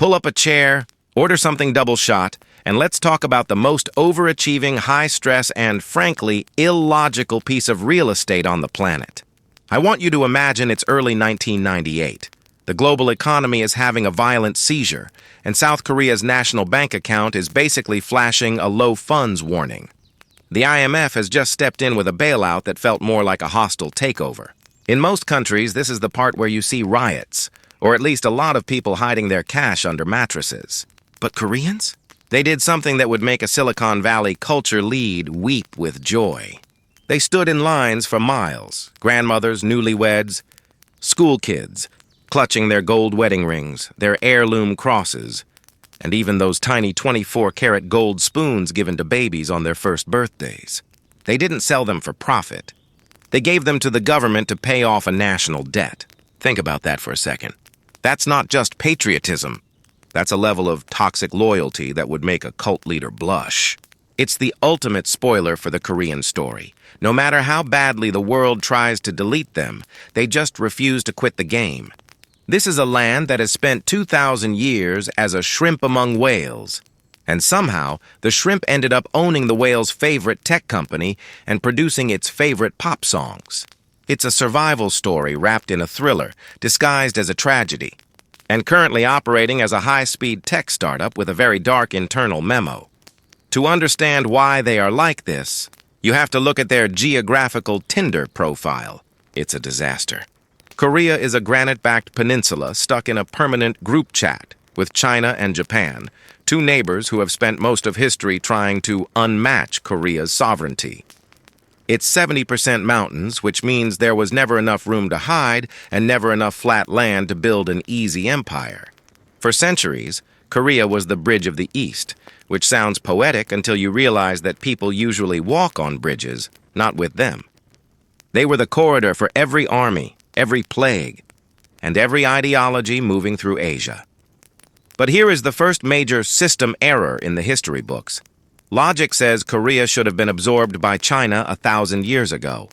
Pull up a chair, order something double shot, and let's talk about the most overachieving, high-stress, and frankly, illogical piece of real estate on the planet. I want you to imagine it's early 1998. The global economy is having a violent seizure, and South Korea's national bank account is basically flashing a low funds warning. The IMF has just stepped in with a bailout that felt more like a hostile takeover. In most countries, this is the part where you see riots, or at least a lot of people hiding their cash under mattresses. But Koreans? They did something that would make a Silicon Valley culture lead weep with joy. They stood in lines for miles, grandmothers, newlyweds, school kids, clutching their gold wedding rings, their heirloom crosses, and even those tiny 24-karat gold spoons given to babies on their first birthdays. They didn't sell them for profit. They gave them to the government to pay off a national debt. Think about that for a second. That's not just patriotism. That's a level of toxic loyalty that would make a cult leader blush. It's the ultimate spoiler for the Korean story. No matter how badly the world tries to delete them, they just refuse to quit the game. This is a land that has spent 2,000 years as a shrimp among whales. And somehow, the shrimp ended up owning the whale's favorite tech company and producing its favorite pop songs. It's a survival story wrapped in a thriller, disguised as a tragedy, and currently operating as a high-speed tech startup with a very dark internal memo. To understand why they are like this, you have to look at their geographical Tinder profile. It's a disaster. Korea is a granite-backed peninsula stuck in a permanent group chat with China and Japan, two neighbors who have spent most of history trying to unmatch Korea's sovereignty. It's 70% mountains, which means there was never enough room to hide and never enough flat land to build an easy empire. For centuries, Korea was the bridge of the East, which sounds poetic until you realize that people usually walk on bridges, not with them. They were the corridor for every army, every plague, and every ideology moving through Asia. But here is the first major system error in the history books. Logic says Korea should have been absorbed by China 1,000 years ago.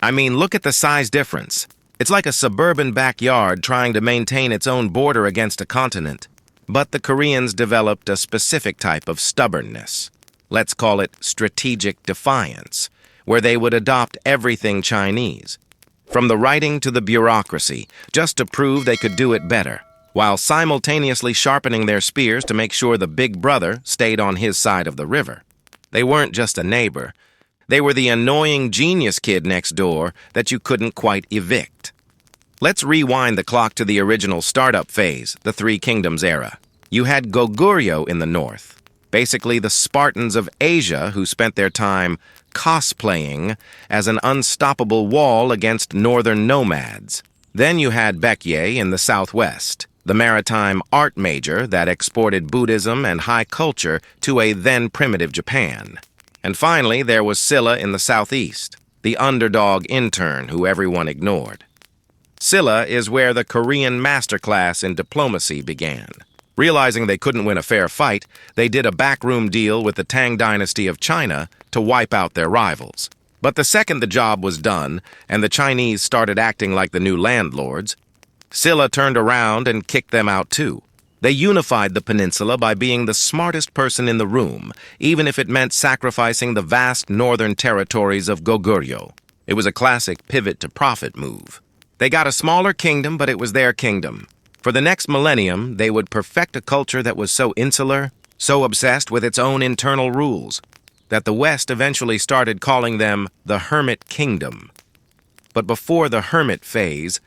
I mean, look at the size difference. It's like a suburban backyard trying to maintain its own border against a continent. But the Koreans developed a specific type of stubbornness. Let's call it strategic defiance, where they would adopt everything Chinese, from the writing to the bureaucracy, just to prove they could do it better, while simultaneously sharpening their spears to make sure the big brother stayed on his side of the river. They weren't just a neighbor. They were the annoying genius kid next door that you couldn't quite evict. Let's rewind the clock to the original startup phase, the Three Kingdoms era. You had Goguryeo in the north, basically the Spartans of Asia who spent their time cosplaying as an unstoppable wall against northern nomads. Then you had Baekje in the southwest, the maritime art major that exported Buddhism and high culture to a then primitive Japan. And finally, there was Silla in the southeast, the underdog intern who everyone ignored. Silla is where the Korean Masterclass in diplomacy began. Realizing they couldn't win a fair fight, they did a backroom deal with the Tang dynasty of China to wipe out their rivals. But the second the job was done, and the Chinese started acting like the new landlords, Silla turned around and kicked them out too. They unified the peninsula by being the smartest person in the room, even if it meant sacrificing the vast northern territories of Goguryeo. It was a classic pivot-to-profit move. They got a smaller kingdom, but it was their kingdom. For the next millennium, they would perfect a culture that was so insular, so obsessed with its own internal rules, that the West eventually started calling them the Hermit Kingdom. But before the Hermit phase,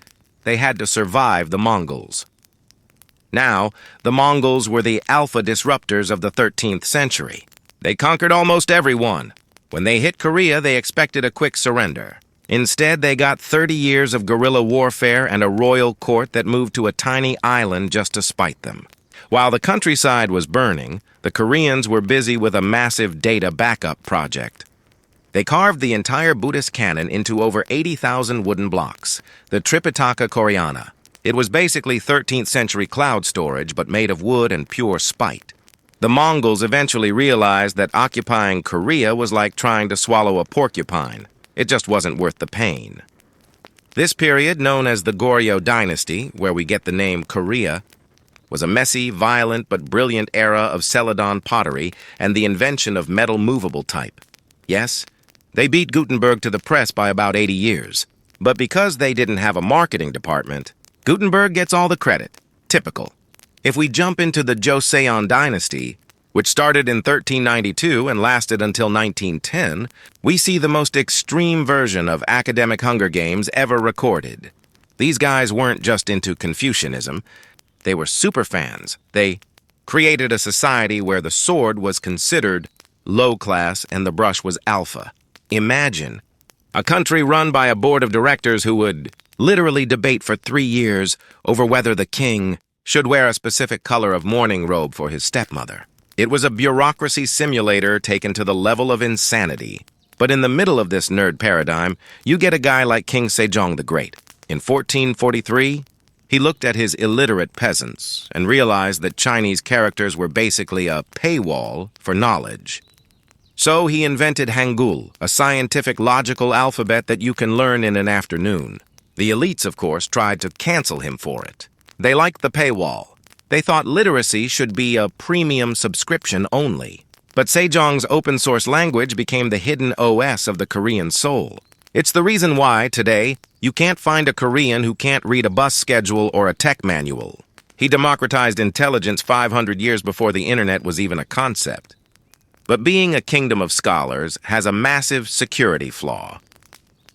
they had to survive the Mongols. Now, the Mongols were the alpha disruptors of the 13th century. They conquered almost everyone. When they hit Korea, they expected a quick surrender. Instead, they got 30 years of guerrilla warfare and a royal court that moved to a tiny island just to spite them. While the countryside was burning, the Koreans were busy with a massive data backup project. They carved the entire Buddhist canon into over 80,000 wooden blocks, the Tripitaka Koreana. It was basically 13th century cloud storage, but made of wood and pure spite. The Mongols eventually realized that occupying Korea was like trying to swallow a porcupine. It just wasn't worth the pain. This period, known as the Goryeo dynasty, where we get the name Korea, was a messy, violent, but brilliant era of Celadon pottery and the invention of metal movable type. Yes, they beat Gutenberg to the press by about 80 years. But because they didn't have a marketing department, Gutenberg gets all the credit. Typical. If we jump into the Joseon dynasty, which started in 1392 and lasted until 1910, we see the most extreme version of academic Hunger Games ever recorded. These guys weren't just into Confucianism. They were superfans. They created a society where the sword was considered low class and the brush was alpha. Imagine a country run by a board of directors who would literally debate for 3 years over whether the king should wear a specific color of mourning robe for his stepmother. It was a bureaucracy simulator taken to the level of insanity. But in the middle of this nerd paradigm, you get a guy like King Sejong the Great. In 1443, he looked at his illiterate peasants and realized that Chinese characters were basically a paywall for knowledge. So he invented Hangul, a scientific logical alphabet that you can learn in an afternoon. The elites, of course, tried to cancel him for it. They liked the paywall. They thought literacy should be a premium subscription only. But Sejong's open-source language became the hidden OS of the Korean soul. It's the reason why, today, you can't find a Korean who can't read a bus schedule or a tech manual. He democratized intelligence 500 years before the internet was even a concept. But being a kingdom of scholars has a massive security flaw.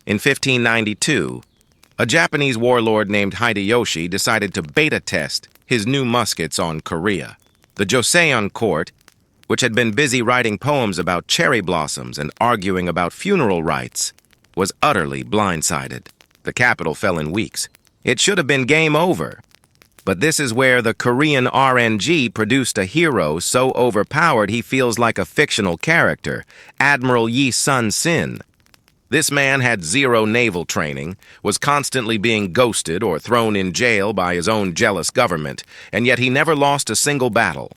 In 1592, a Japanese warlord named Hideyoshi decided to beta test his new muskets on Korea. The Joseon court, which had been busy writing poems about cherry blossoms and arguing about funeral rites, was utterly blindsided. The capital fell in weeks. It should have been game over. But this is where the Korean RNG produced a hero so overpowered he feels like a fictional character, Admiral Yi Sun-sin. This man had zero naval training, was constantly being ghosted or thrown in jail by his own jealous government, and yet he never lost a single battle.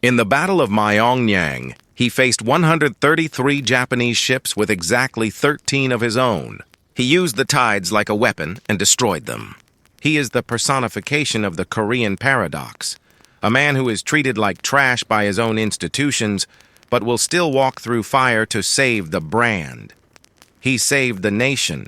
In the Battle of Myeongnang, he faced 133 Japanese ships with exactly 13 of his own. He used the tides like a weapon and destroyed them. He is the personification of the Korean paradox, a man who is treated like trash by his own institutions, but will still walk through fire to save the brand. He saved the nation,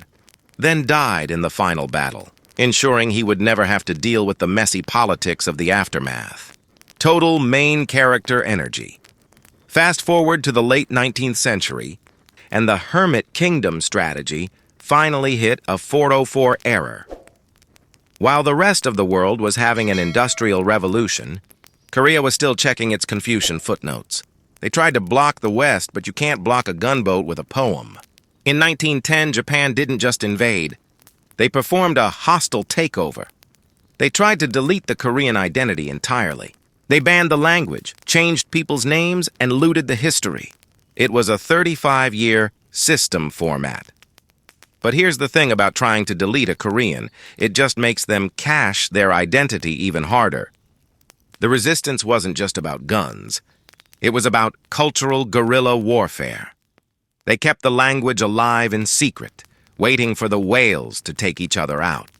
then died in the final battle, ensuring he would never have to deal with the messy politics of the aftermath. Total main character energy. Fast forward to the late 19th century, and the Hermit Kingdom strategy finally hit a 404 error. While the rest of the world was having an industrial revolution, Korea was still checking its Confucian footnotes. They tried to block the West, but you can't block a gunboat with a poem. In 1910, Japan didn't just invade. They performed a hostile takeover. They tried to delete the Korean identity entirely. They banned the language, changed people's names, and looted the history. It was a 35-year system format. But here's the thing about trying to delete a Korean. It just makes them cache their identity even harder. The resistance wasn't just about guns. It was about cultural guerrilla warfare. They kept the language alive in secret, waiting for the whales to take each other out.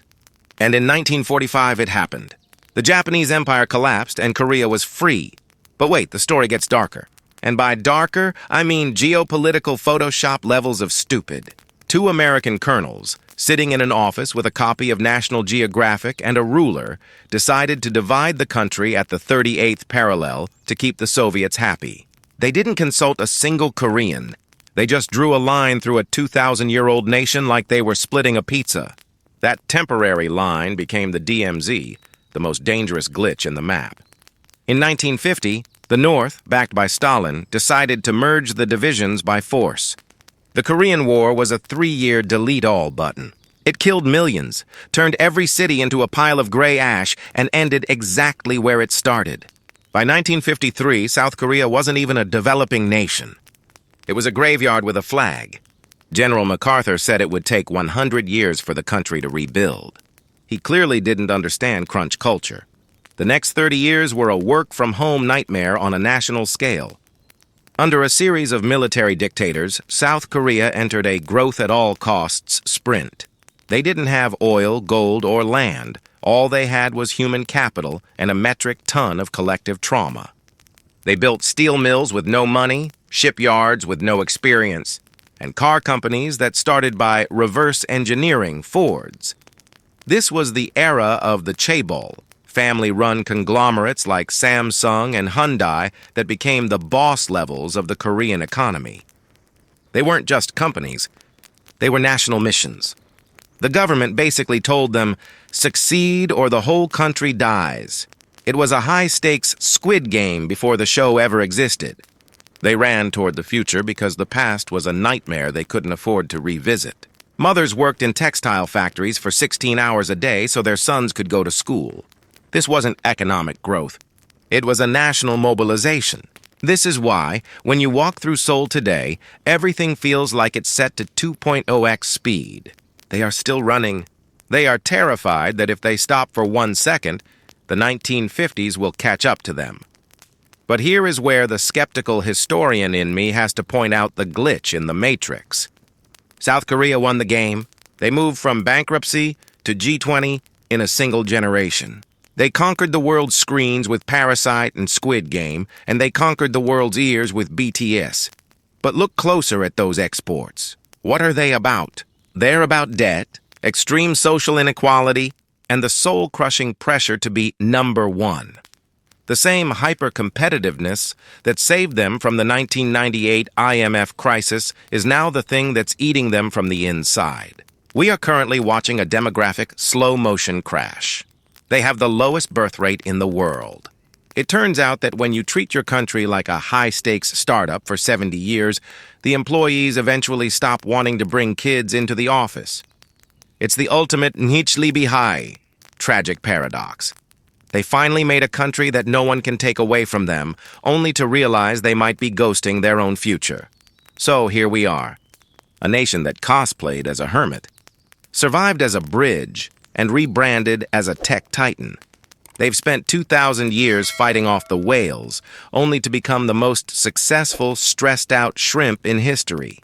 And in 1945, it happened. The Japanese Empire collapsed and Korea was free. But wait, the story gets darker. And by darker, I mean geopolitical Photoshop levels of stupid. 2 American colonels, sitting in an office with a copy of National Geographic and a ruler, decided to divide the country at the 38th parallel to keep the Soviets happy. They didn't consult a single Korean. They just drew a line through a 2,000-year-old nation like they were splitting a pizza. That temporary line became the DMZ, the most dangerous glitch in the map. In 1950, the North, backed by Stalin, decided to merge the divisions by force. The Korean War was a 3-year delete-all button. It killed millions, turned every city into a pile of gray ash, and ended exactly where it started. By 1953, South Korea wasn't even a developing nation. It was a graveyard with a flag. General MacArthur said it would take 100 years for the country to rebuild. He clearly didn't understand crunch culture. The next 30 years were a work-from-home nightmare on a national scale. Under a series of military dictators, South Korea entered a growth-at-all-costs sprint. They didn't have oil, gold, or land, All they had was human capital and a metric ton of collective trauma. They built steel mills with no money, shipyards with no experience, and car companies that started by reverse engineering Fords. This was the era of the chaebol, family-run conglomerates like Samsung and Hyundai that became the boss levels of the Korean economy. They weren't just companies, they were national missions. The government basically told them, succeed or the whole country dies. It was a high-stakes Squid Game before the show ever existed. They ran toward the future because the past was a nightmare they couldn't afford to revisit. Mothers worked in textile factories for 16 hours a day so their sons could go to school. This wasn't economic growth. It was a national mobilization. This is why, when you walk through Seoul today, everything feels like it's set to 2.0x speed. They are still running. They are terrified that if they stop for 1 second, the 1950s will catch up to them. But here is where the skeptical historian in me has to point out the glitch in the matrix. South Korea won the game. They moved from bankruptcy to G20 in a single generation. They conquered the world's screens with Parasite and Squid Game, and they conquered the world's ears with BTS. But look closer at those exports. What are they about? They're about debt, extreme social inequality, and the soul-crushing pressure to be number one. The same hyper-competitiveness that saved them from the 1998 IMF crisis is now the thing that's eating them from the inside. We are currently watching a demographic slow-motion crash. They have the lowest birth rate in the world. It turns out that when you treat your country like a high-stakes startup for 70 years, the employees eventually stop wanting to bring kids into the office. It's the ultimate Nichli tragic paradox. They finally made a country that no one can take away from them, only to realize they might be ghosting their own future. So here we are, a nation that cosplayed as a hermit, survived as a bridge, and rebranded as a tech titan. They've spent 2,000 years fighting off the whales, only to become the most successful, stressed-out shrimp in history.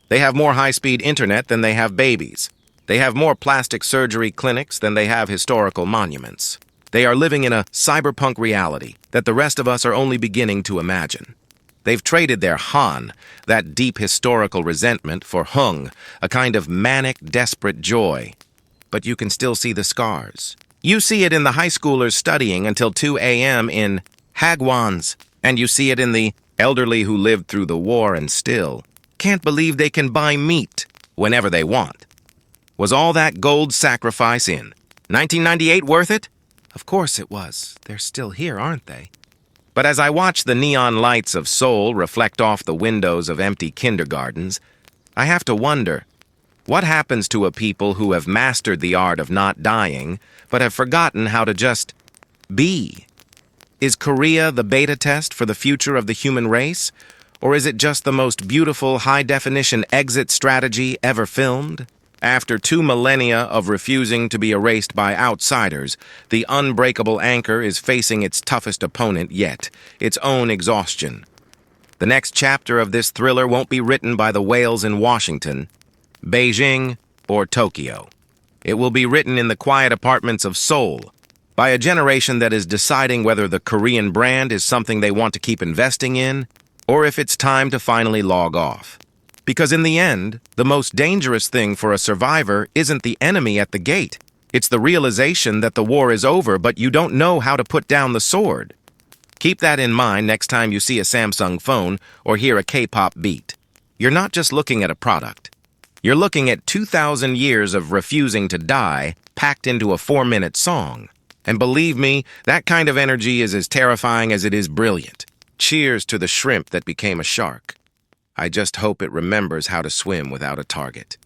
They have more high-speed internet than they have babies. They have more plastic surgery clinics than they have historical monuments. They are living in a cyberpunk reality that the rest of us are only beginning to imagine. They've traded their Han, that deep historical resentment, for Hung, a kind of manic, desperate joy. But you can still see the scars. You see it in the high schoolers studying until 2 a.m. in Hagwons, and you see it in the elderly who lived through the war and still can't believe they can buy meat whenever they want. Was all that gold sacrifice in 1998 worth it? Of course it was. They're still here, aren't they? But as I watch the neon lights of Seoul reflect off the windows of empty kindergartens, I have to wonder, what happens to a people who have mastered the art of not dying, but have forgotten how to just be? Is Korea the beta test for the future of the human race? Or is it just the most beautiful high-definition exit strategy ever filmed? After 2 millennia of refusing to be erased by outsiders, the unbreakable anchor is facing its toughest opponent yet, its own exhaustion. The next chapter of this thriller won't be written by the whales in Washington, Beijing, or Tokyo. It will be written in the quiet apartments of Seoul, by a generation that is deciding whether the Korean brand is something they want to keep investing in, or if it's time to finally log off. Because in the end, the most dangerous thing for a survivor isn't the enemy at the gate. It's the realization that the war is over, but you don't know how to put down the sword. Keep that in mind next time you see a Samsung phone or hear a K-pop beat. You're not just looking at a product. You're looking at 2,000 years of refusing to die packed into a 4-minute song. And believe me, that kind of energy is as terrifying as it is brilliant. Cheers to the shrimp that became a shark. I just hope it remembers how to swim without a target.